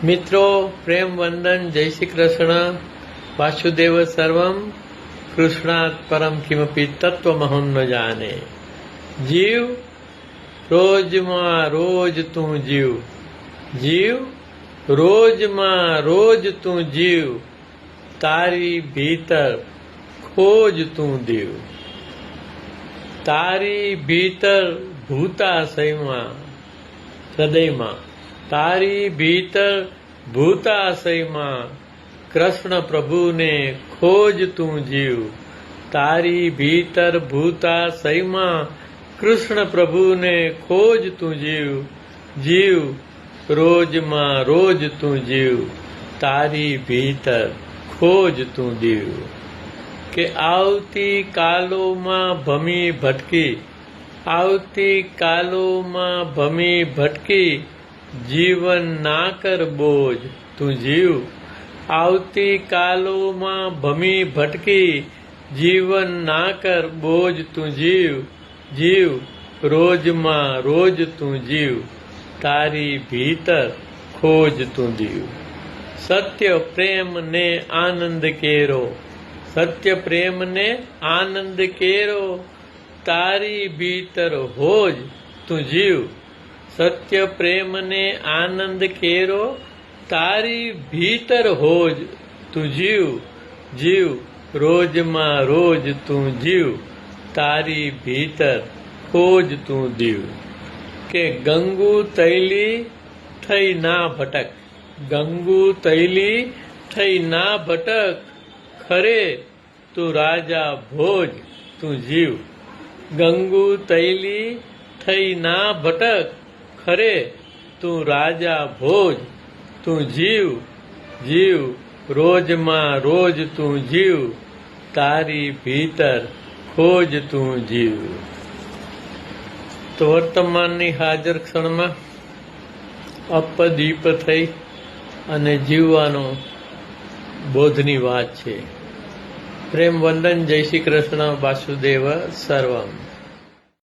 મિત્રો, પ્રેમ વંદન, જય શ્રી કૃષ્ણ. વાસુદેવ સર્વમ કૃષ્ણાત પરમ કિમપી તત્વમહં ન જાને. જીવ રોજમાં રોજ તું જીવ, જીવ રોજમાં રોજ તું જીવ, તારી ભીતર ખોજ તું દેવ. તારી ભીતર ભૂતાશયમાં, હૃદયમાં તારી ભીતર ભૂતાશયમાં કૃષ્ણ પ્રભુને ખોજ તું જીવ. તારી ભીતર ભૂતાશયમાં કૃષ્ણ પ્રભુને ખોજ તું જીવ. જીવ રોજમાં રોજ તું જીવ, તારી ભીતર ખોજ તું દીવ. કે આવતી કાલોમાં ભમી ભટકી, આવતી કાલોમાં ભમી ભટકી, જીવન ના કર બોજ તું જીવ. આવતી કાલોમાં ભમી ભટકી, જીવન ના કર બોજ તું જીવ. જીવ રોજમાં રોજ તું જીવ, તારી ભીતર ખોજ તું દીવ. સત્ય પ્રેમ ને આનંદ કેરો, સત્ય પ્રેમ ને આનંદ કેરો, તારી ભીતર હોજ તું જીવ. સત્ય પ્રેમ ને આનંદ કેરો, તારી ભીતર હોજ તું જીવ. જીવ રોજમાં રોજ તું જીવ, તારી ભીતર ખોજ તું દીવ. કે ગંગુ તૈલી થઈ ના ભટક, ગંગુ તૈલી થઈ ના ભટક, ખરે તું રાજા ભોજ તું જીવ. ગંગુ તૈલી થઈ ના ભટક, ખરે તું રાજા ભોજ તું જીવ. જીવ રોજમાં રોજ તું જીવ, તારી ભીતર ખોજ તું જીવ. તો વર્તમાનની હાજર ક્ષણમાં અપદીપ થઈ અને જીવવાનો બોધની વાત છે. પ્રેમ વંદન, જય શ્રી કૃષ્ણ. વાસુદેવ સર્વમ.